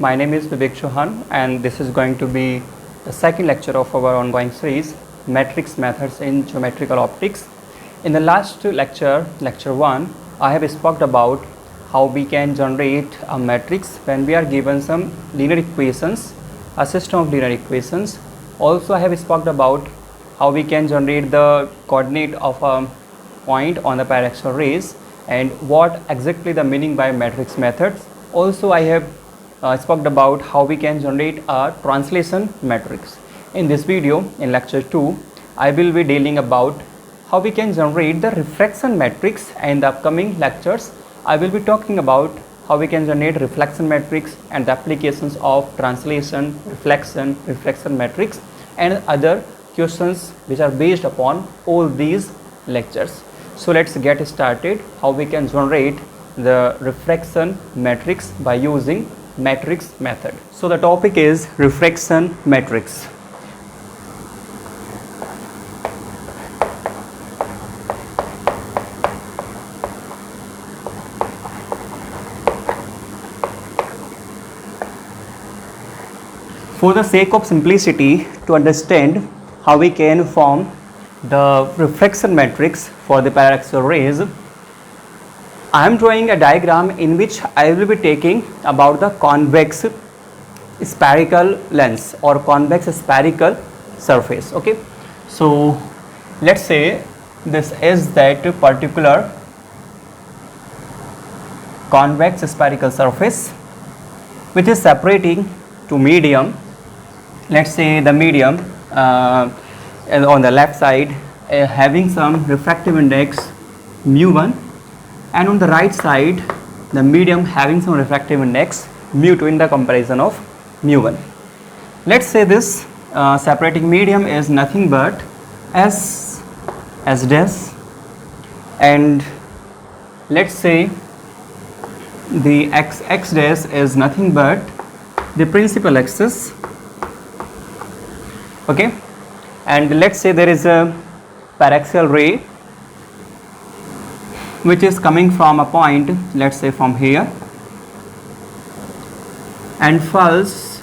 My name is Vivek Chauhan and this is going to be the second lecture of our ongoing series, Matrix Methods in Geometrical Optics. In the last lecture, lecture 1, I have spoke about how we can generate a matrix when we are given some linear equations, a system of linear equations. Also, I have spoke about how we can generate the coordinate of a point on the parallax rays and what exactly the meaning by matrix methods. Also, I have spoke about how we can generate a translation matrix. In this video, in lecture 2, I will be dealing about how we can generate the refraction matrix, and the upcoming lectures I will be talking about how we can generate reflection matrix and the applications of translation, reflection matrix and other questions which are based upon all these lectures. So let's get started how we can generate the refraction matrix by using matrix method. So the topic is refraction matrix. For the sake of simplicity, to understand how we can form the refraction matrix for the parallax rays, I am drawing a diagram in which I will be taking about the convex spherical lens or convex spherical surface. Okay, so let's say this is that particular convex spherical surface which is separating to medium. Let's say the medium on the left side having some refractive index mu1, and on the right side the medium having some refractive index mu2 in the comparison of mu1. Let's say this separating medium is nothing but S dash, and let's say the x dash is nothing but the principal axis. Okay, and let's say there is a parallax ray which is coming from a point, let's say from here, and falls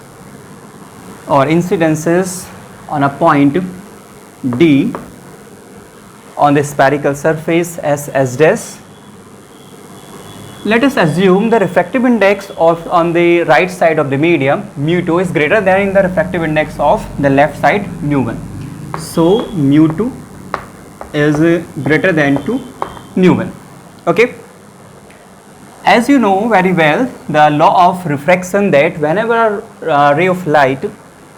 or incidences on a point D on the spherical surface S dash. Let us assume the refractive index of on the right side of the medium mu2 is greater than the refractive index of the left side mu1. So mu2 is greater than to mu1. Okay, as you know very well the law of refraction, that whenever a ray of light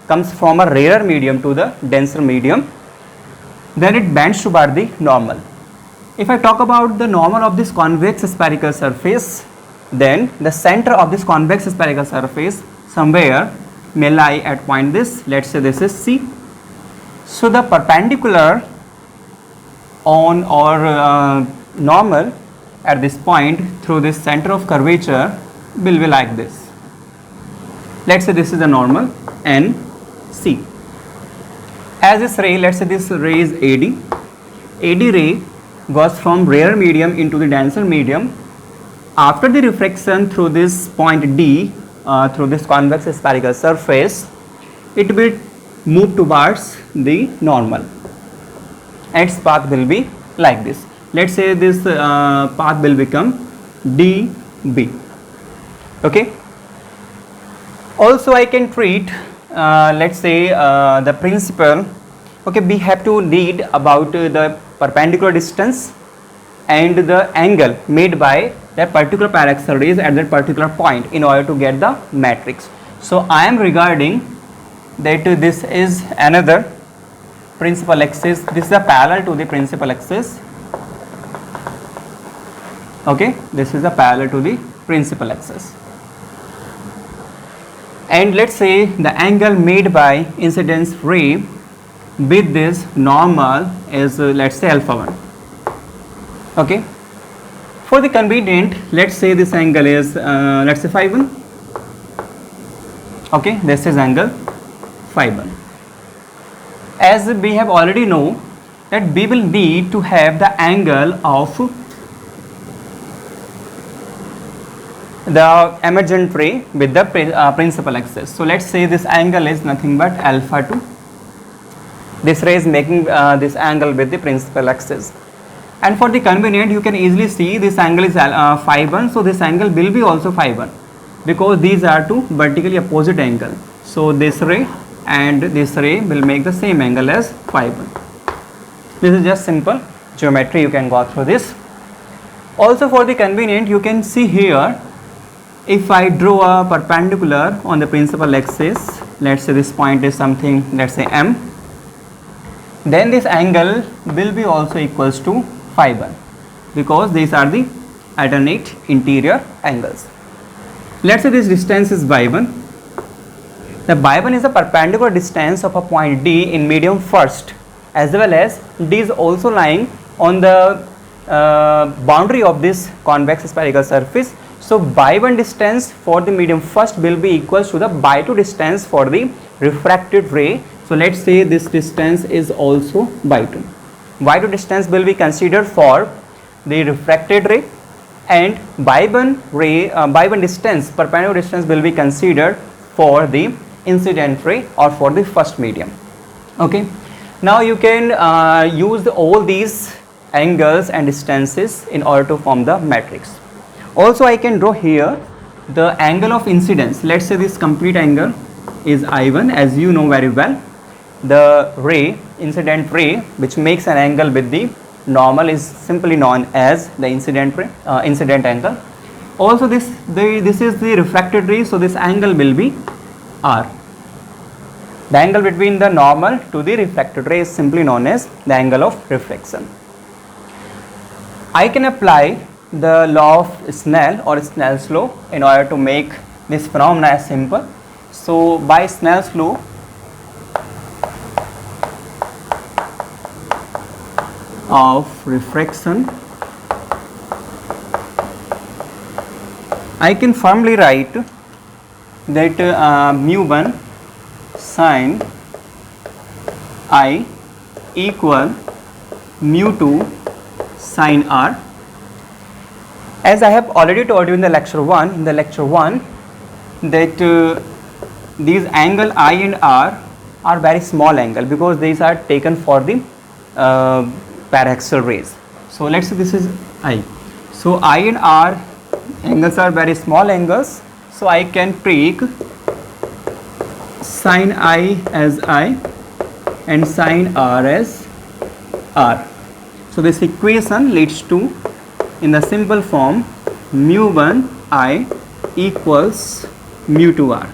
comes from a rarer medium to the denser medium, then it bends toward the normal. If I talk about the normal of this convex spherical surface, then the center of this convex spherical surface somewhere may lie at point this, let's say this is C. So the perpendicular on or normal at this point through this center of curvature will be like this. Let's say this is the normal and C. As this ray, let's say this ray is AD ray goes from rarer medium into the denser medium. After the refraction through this point D, through this convex spherical surface, it will move towards the normal. Its path will be like this. Let's say this path will become DB. Okay. Also, I can treat, let's say the principle. Okay, we have to read about the perpendicular distance and the angle made by that particular parallax rays at that particular point in order to get the matrix. So I am regarding that this is another principal axis. This is a parallel to the principal axis. Okay, this is a parallel to the principal axis. And let's say the angle made by incidence ray with this normal is let's say alpha 1. Okay, for the convenient, let's say this angle is let's say phi 1. Okay, this is angle phi 1. As we have already know that we will need to have the angle of the emergent ray with the principal axis. So let's say this angle is nothing but alpha 2. This ray is making this angle with the principal axis. And for the convenient, you can easily see this angle is phi 1. So this angle will be also phi 1 because these are two vertically opposite angles. So this ray and this ray will make the same angle as phi 1. This is just simple geometry, you can go through this. Also for the convenient, you can see here, if I draw a perpendicular on the principal axis, let's say this point is something, let's say M, then this angle will be also equals to phi 1 because these are the alternate interior angles. Let's say this distance is y1. The y1 is a perpendicular distance of a point D in medium first, as well as D is also lying on the boundary of this convex spherical surface. So y1 distance for the medium first will be equals to the y2 distance for the refracted ray. So let's say this distance is also y2. Y2 distance will be considered for the refracted ray, and y1 ray, y1 distance, perpendicular distance will be considered for the incident ray or for the first medium. Okay. Now you can use all these angles and distances in order to form the matrix. Also I can draw here the angle of incidence. Let's say this complete angle is I1, as you know very well. The ray, incident ray, which makes an angle with the normal, is simply known as the incident ray, incident angle. Also this is the refracted ray, so this angle will be R. The angle between the normal to the refracted ray is simply known as the angle of reflection. I can apply the law of Snell or Snell's law in order to make this phenomena as simple. So by Snell's law, of refraction, I can firmly write that mu1 sin I equal mu2 sin R. As I have already told you in the lecture 1, that these angle I and R are very small angle because these are taken for the paraxial rays. So let's say this is I. So I and R angles are very small angles. So I can take sin I as I and sin R as R. So this equation leads to, in the simple form, mu1 I equals mu2 R.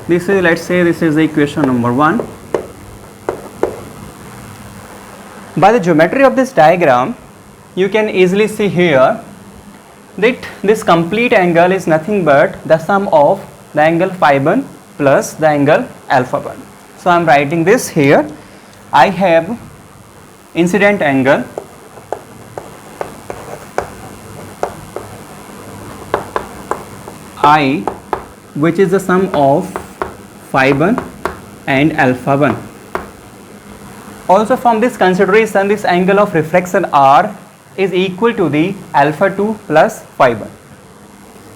This is, let's say this is the equation number 1. By the geometry of this diagram, you can easily see here that this complete angle is nothing but the sum of the angle phi 1 plus the angle alpha 1. So I am writing this here. I have incident angle I, which is the sum of phi 1 and alpha 1. Also from this consideration, this angle of reflection R is equal to the alpha 2 plus phi 1.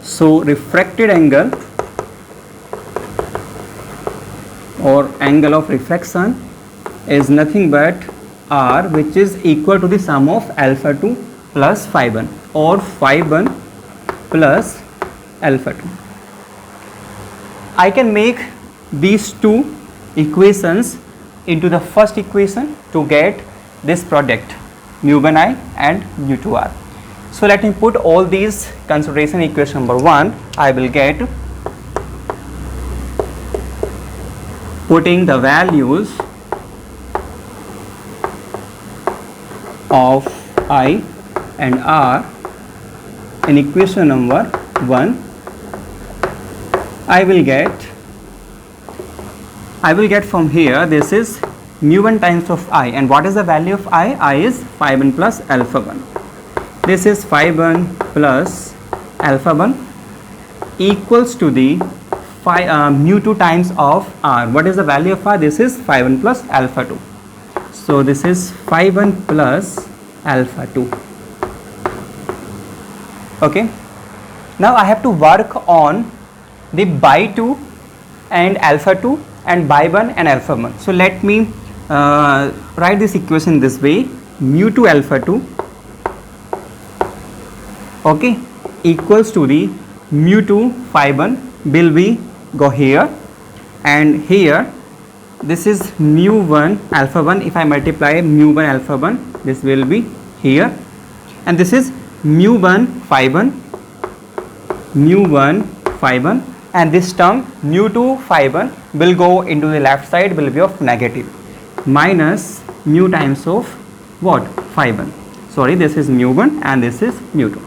So refracted angle or angle of refraction is nothing but R, which is equal to the sum of alpha 2 plus phi 1 or phi 1 plus alpha 2. I can make these two equations into the first equation to get this product mu1I and mu2R. So let me put all these consideration. Equation number 1 I will get, putting the values of I and R in equation number 1, I will get from here, this is mu1 times of I, and what is the value of I? I is phi 1 plus alpha 1. This is phi 1 plus alpha 1 equals to the mu2 times of R. What is the value of R? This is phi 1 plus alpha 2. So this is phi 1 plus alpha 2. Okay. Now I have to work on the by 2 and alpha 2 and by 1 and alpha 1. So let me write this equation this way: mu 2 alpha 2, okay, equals to the mu 2 phi 1 will be go here, and here this is mu 1 alpha 1. If I multiply mu 1 alpha 1, this will be here, and this is mu 1 phi 1, mu 1 phi 1, and this term mu 2 phi 1 will go into the left side, will be of negative, minus mu times of what? Phi 1. Sorry, this is mu 1 and this is mu 2.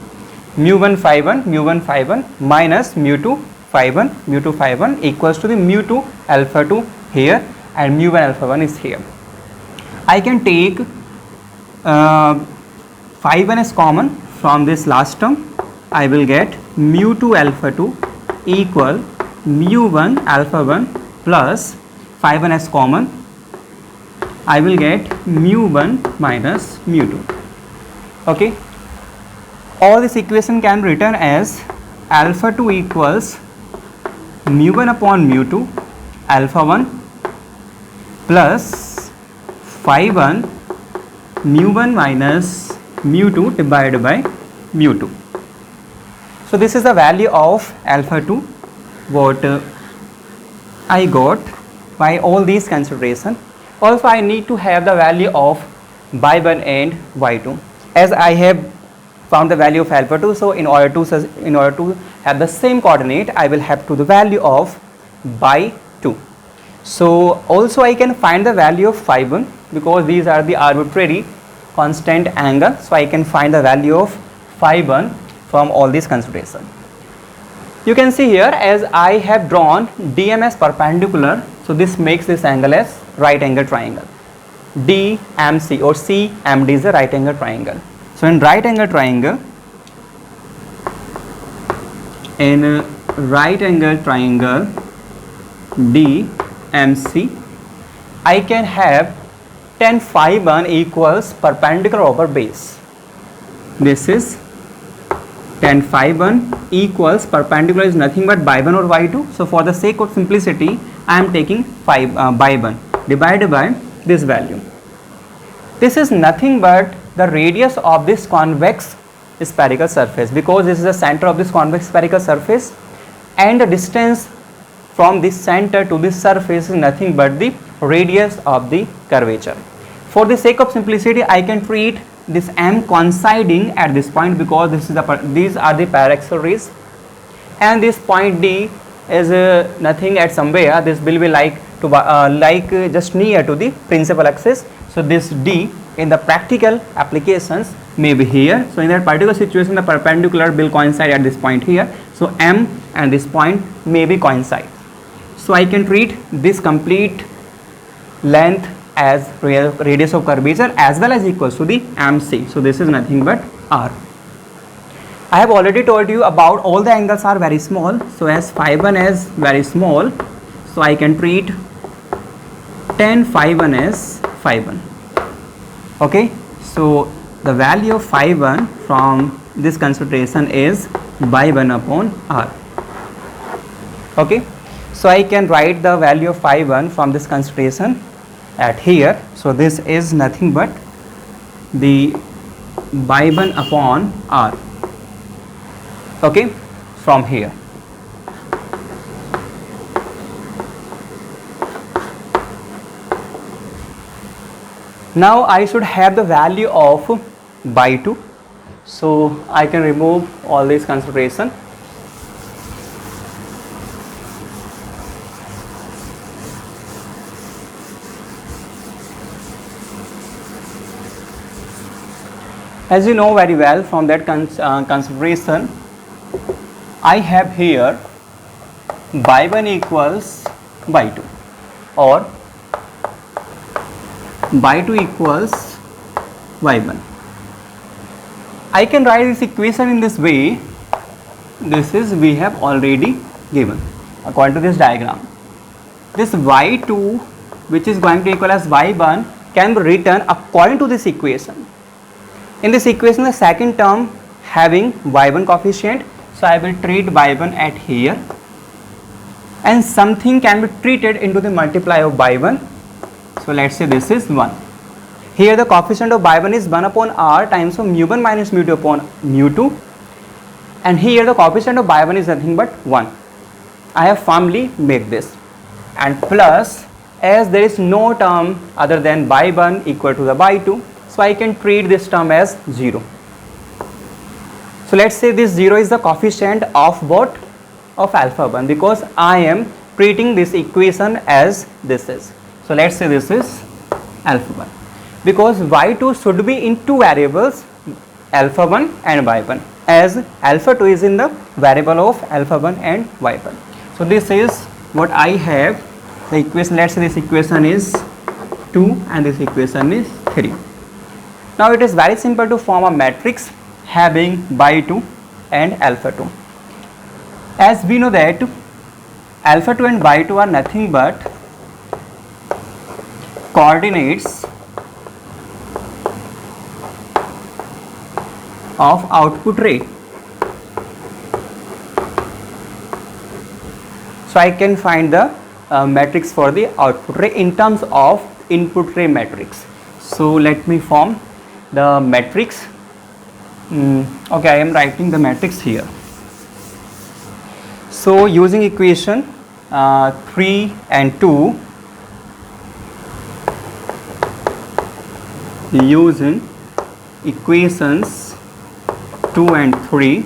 Mu 1 phi 1, mu 1 phi 1 minus mu 2 phi 1, mu 2 phi 1 equals to the mu 2 alpha 2 here, and mu 1 alpha 1 is here. I can take phi 1 is common from this last term. I will get mu 2 alpha 2 equal mu 1 alpha 1 plus phi 1 as common. I will get mu 1 minus mu 2. Okay. All this equation can be written as alpha 2 equals mu 1 upon mu 2 alpha 1 plus phi 1 mu 1 minus mu 2 divided by mu 2. So this is the value of alpha 2 what I got by all these consideration. Also I need to have the value of by 1 and y 2. As I have found the value of alpha 2, so in order to have the same coordinate, I will have to the value of by 2. So also I can find the value of phi 1 because these are the arbitrary constant angle. So I can find the value of phi 1 from all these consideration. You can see here, as I have drawn DM as perpendicular, so this makes this angle as right angle triangle. DMC or CMD is a right angle triangle. So in right angle triangle, DMC, I can have tan phi 1 equals perpendicular over base. This is tan phi 1 equals perpendicular is nothing but by 1 or y 2. So for the sake of simplicity, I am taking by 1 divided by this value. This is nothing but the radius of this convex spherical surface, because this is the center of this convex spherical surface, and the distance from this center to this surface is nothing but the radius of the curvature. For the sake of simplicity, I can treat this M coinciding at this point because this is these are the parallax rays, and this point D is nothing at somewhere. This will be like just near to the principal axis. So this D in the practical applications may be here. So in that particular situation, the perpendicular will coincide at this point here. So M and this point may be coincide. So I can treat this complete length as radius of curvature as well as equals to the MC. So this is nothing but R. I have already told you about all the angles are very small. So as phi 1 is very small, so I can treat tan phi 1 as phi 1. Okay, so the value of phi 1 from this consideration is by 1 upon R. Okay, so I can write the value of phi 1 from this consideration at here. So this is nothing but the by 1 upon R. Okay, from here. Now I should have the value of by 2. So I can remove all these consideration. As you know very well from that consideration, I have here by 1 equals by 2 or by 2 equals y 1. I can write this equation in this way. This is we have already given according to this diagram. This y2 which is going to equal as y1 can be written according to this equation. In this equation, the second term having y1 coefficient, So I will treat y1 at here, and something can be treated into the multiply of y1. So let's say this is 1. Here the coefficient of y1 is 1 upon r times of mu1 minus mu2 upon mu2, and here the coefficient of y1 is nothing but 1. I have firmly made this, and plus, as there is no term other than y1 equal to the y2, so I can treat this term as 0. So let's say this 0 is the coefficient of what? Of alpha 1, because I am treating this equation as this is. So let's say this is alpha 1, because y2 should be in two variables, alpha 1 and y1, as alpha 2 is in the variable of alpha 1 and y1. So this is what I have. The equation, let's say this equation is 2 and this equation is 3. Now it is very simple to form a matrix having y2 and alpha 2. As we know that alpha 2 and y2 are nothing but coordinates of output ray. So I can find the matrix for the output ray in terms of input ray matrix. So let me form the matrix. Okay, I am writing the matrix here. So using equation 3 and 2, using equations 2 and 3,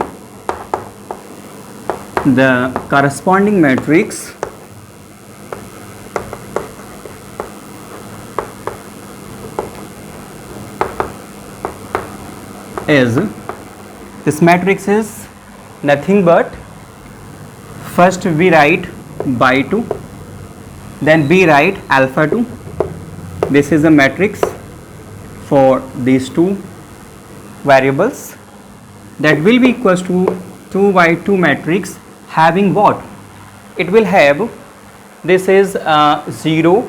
the corresponding matrix is, this matrix is nothing but, first we write y2, then we write alpha 2. This is the matrix for these two variables, that will be equals to 2y2 matrix having what? It will have, this is 0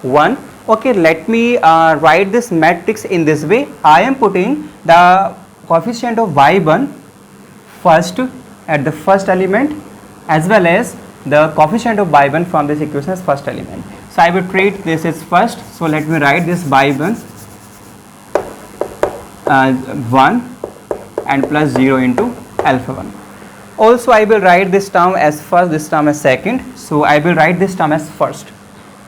1. Okay, let me write this matrix in this way. I am putting the coefficient of y1 first at the first element, as well as the coefficient of y1 from this equation as first element. So I will treat this as first. So let me write this y1 1 and plus 0 into alpha 1. Also I will write this term as first, this term as second. So I will write this term as first.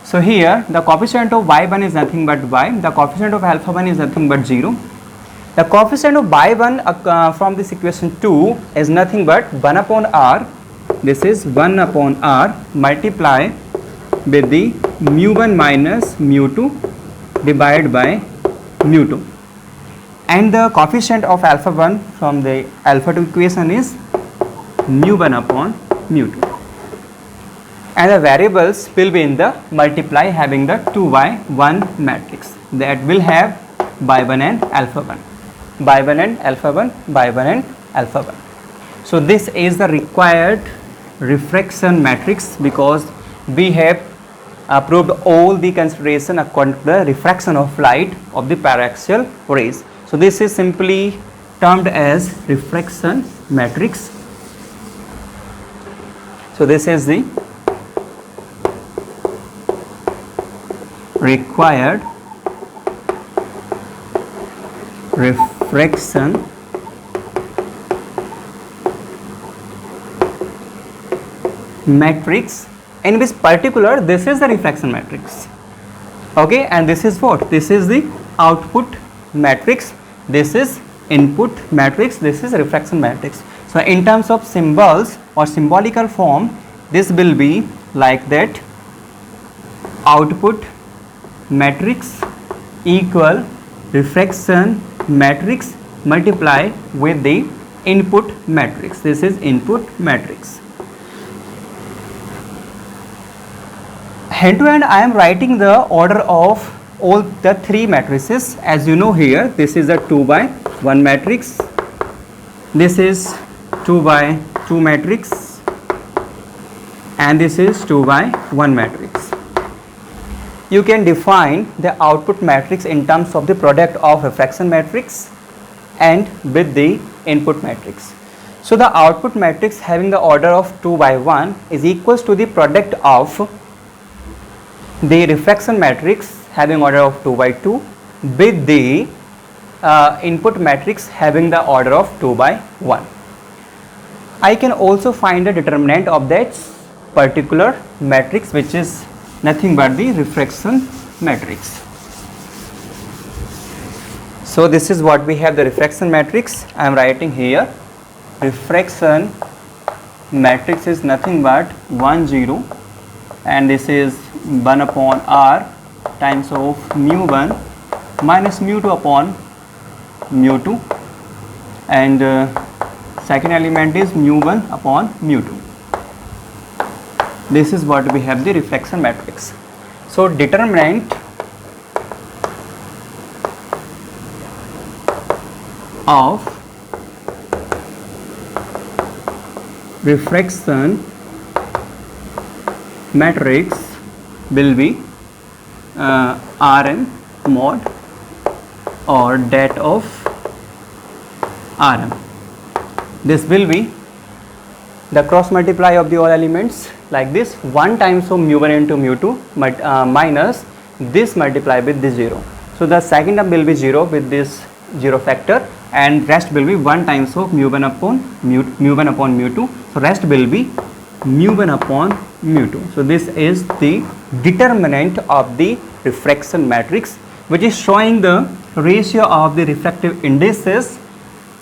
So here the coefficient of y1 is nothing but y, the coefficient of alpha 1 is nothing but 0. The coefficient of y1 from this equation 2 is nothing but 1 upon r. This is 1 upon r multiply with the mu1 minus mu2 divided by mu2. And the coefficient of alpha 1 from the alpha 2 equation is mu1 upon mu2. And the variables will be in the multiply having the 2y1 matrix, that will have y1 and alpha 1, y1 and alpha 1, y1 and alpha 1. So this is the required refraction matrix, because we have proved all the consideration according to the refraction of light of the paraxial rays. So this is simply termed as refraction matrix. So this is the required refraction matrix, in which particular this is the refraction matrix. Okay, and this is what? This is the output matrix, this is input matrix, this is refraction matrix. So in terms of symbols or symbolical form, this will be like that: output matrix equal refraction matrix multiply with the input matrix. This is input matrix. Hand to hand I am writing the order of all the three matrices. As you know, here this is a 2 by 1 matrix, this is 2 by 2 matrix, and this is 2 by 1 matrix. You can define the output matrix in terms of the product of refraction matrix and with the input matrix. So the output matrix having the order of 2 by 1 is equals to the product of the reflection matrix having order of 2 by 2 with the input matrix having the order of 2 by 1. I can also find the determinant of that particular matrix, which is nothing but the reflection matrix. So this is what we have, the reflection matrix. I am writing here, reflection matrix is nothing but 1 0, and this is 1 upon r times of mu1 minus mu2 upon mu2, and second element is mu1 upon mu2. This is what we have, the reflection matrix. So determinant of reflection matrix will be Rm mod or that of Rm. This will be the cross multiply of the all elements like this, 1 times of mu1 into mu2 minus this multiply with this 0. So the second term will be 0 with this 0 factor, and rest will be 1 times of mu1 upon mu2. So rest will be mu1 upon mu2. So this is the determinant of the reflection matrix, which is showing the ratio of the refractive indices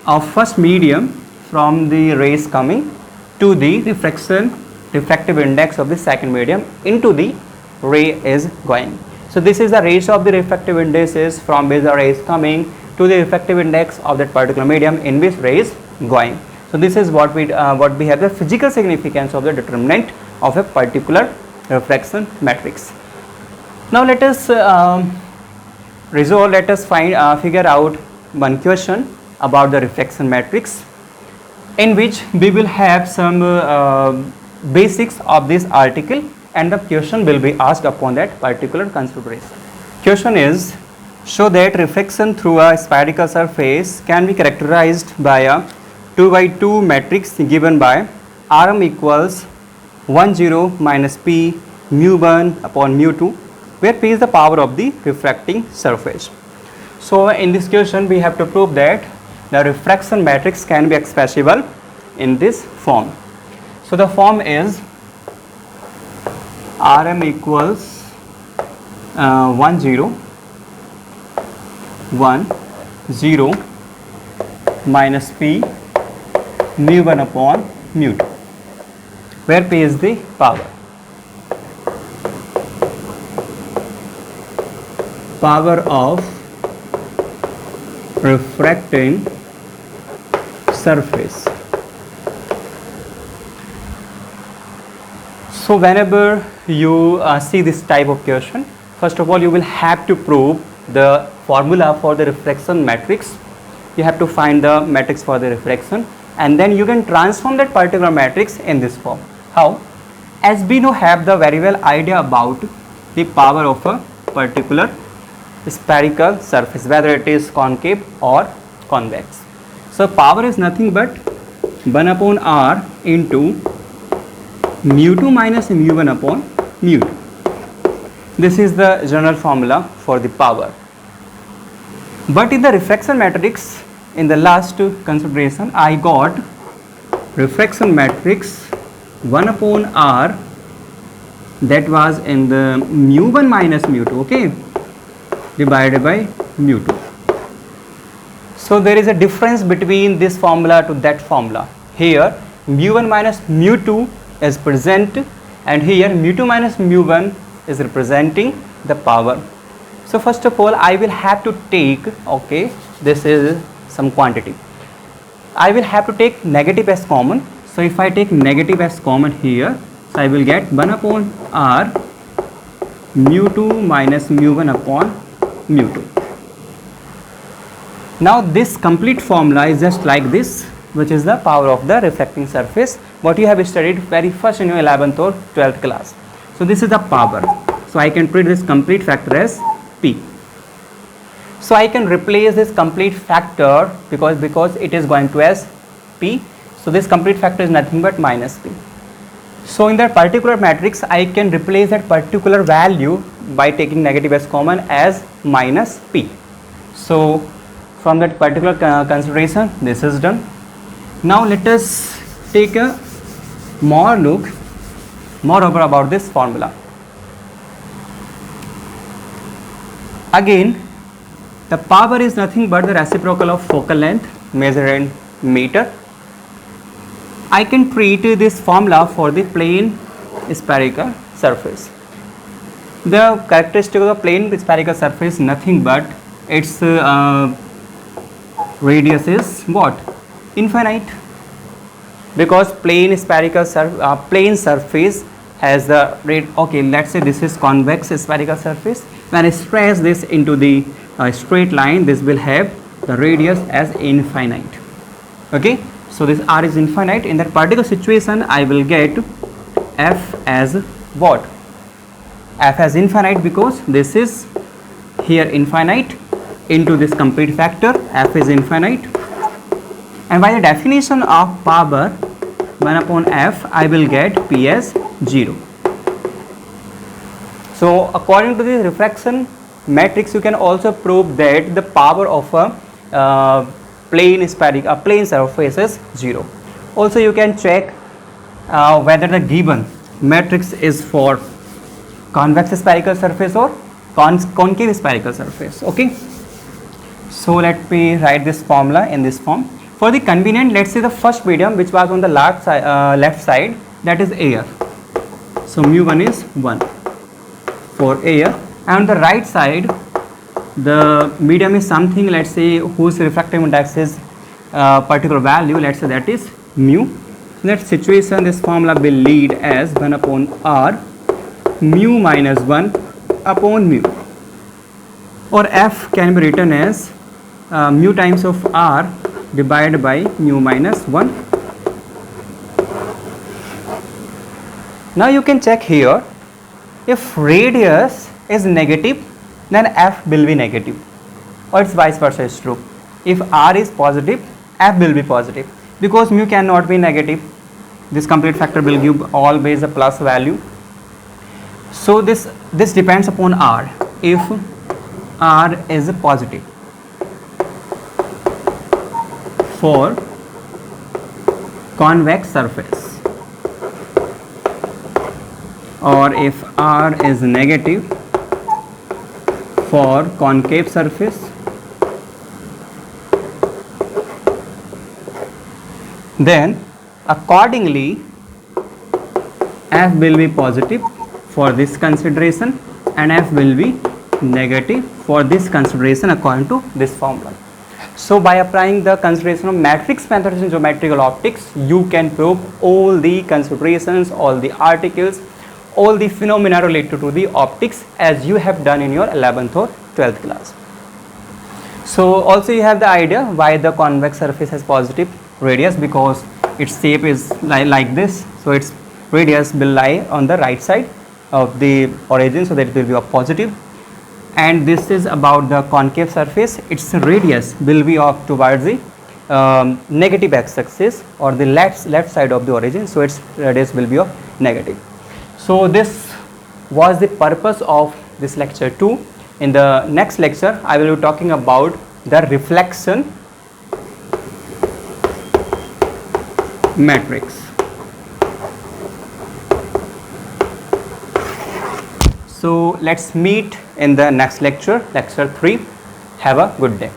of first medium from the rays coming to the refractive index of the second medium into the ray is going. So this is the ratio of the refractive indices from which the ray is coming to the refractive index of that particular medium in which ray is going. So this is what we have, the physical significance of the determinant of a particular reflection matrix. Now let us figure out one question about the reflection matrix, in which we will have some basics of this article, and the question will be asked upon that particular consideration. Question is, show that reflection through a spherical surface can be characterized by a 2 by 2 matrix given by Rm equals 1 0 minus p mu1 upon mu2, where p is the power of the refracting surface. So in this question we have to prove that the refraction matrix can be expressible in this form. So the form is Rm equals 1 0 1 0 minus p mu1 upon mu2, where p is the power of refracting surface. So whenever you see this type of question, first of all you will have to prove the formula for the reflection matrix. You have to find the matrix for the reflection, and then you can transform that particular matrix in this form. How? As we know, have the very well idea about the power of a particular spherical surface, whether it is concave or convex. So power is nothing but 1 upon r into mu2 minus mu1 upon mu2. This is the general formula for the power. But in the reflection matrix, in the last consideration, I got reflection matrix 1 upon r, that was in the mu1 minus mu2, okay, divided by mu2. So there is a difference between this formula to that formula. Here mu1 minus mu2 is present, and here mu2 minus mu1 is representing the power. So first of all I will have to take, okay, this is some quantity, I will have to take negative as common. So if I take negative as common here, so I will get 1 upon r mu2 minus mu1 upon mu2. Now this complete formula is just like this, which is the power of the reflecting surface, what you have studied very first in your 11th or 12th class. So this is the power. So I can treat this complete factor as P. So I can replace this complete factor because it is going to as P. So this complete factor is nothing but minus p. So in that particular matrix, I can replace that particular value by taking negative as common as minus p. So from that particular consideration, this is done. Now let us take a moreover about this formula. Again, the power is nothing but the reciprocal of focal length measured in meter. I can treat this formula for the plane spherical surface. The characteristic of the plane spherical surface is nothing but its radius is what? Infinite. Because plane spherical plane surface has the rate. Okay, let's say this is convex spherical surface. When I stretch this into the straight line, this will have the radius as infinite. Okay. So this r is infinite. In that particular situation, I will get f as what? F as infinite, because this is here infinite into this complete factor, f is infinite. And by the definition of power 1 upon f, I will get p as 0. So according to the refraction matrix, you can also prove that the power of a plane surface is 0. Also you can check whether the given matrix is for convex spherical surface or concave spherical surface. Okay, so let me write this formula in this form. For the convenient, let's say the first medium which was on the left side, that is air. So mu1 is 1 for air, and on the right side the medium is something, let's say, whose refractive index is particular value, let's say that is mu. In that situation, this formula will lead as 1 upon r mu minus 1 upon mu, or f can be written as mu times of r divided by mu minus 1. Now you can check here, if radius is negative, then f will be negative, or it's vice versa is true. If r is positive, f will be positive, because mu cannot be negative. This complete factor will give always a plus value. So this depends upon r. If r is positive for convex surface, or if r is negative for concave surface, then accordingly f will be positive for this consideration and f will be negative for this consideration according to this formula. So by applying the consideration of matrix methods in geometrical optics, you can prove all the considerations, all the articles, all the phenomena related to the optics as you have done in your 11th or 12th class. So also you have the idea why the convex surface has positive radius, because its shape is like this. So its radius will lie on the right side of the origin, so that it will be a positive. And this is about the concave surface, its radius will be off towards the negative x-axis or the left side of the origin, so its radius will be of negative. So this was the purpose of this lecture 2. In the next lecture, I will be talking about the reflection matrix. So let's meet in the next lecture, lecture 3. Have a good day.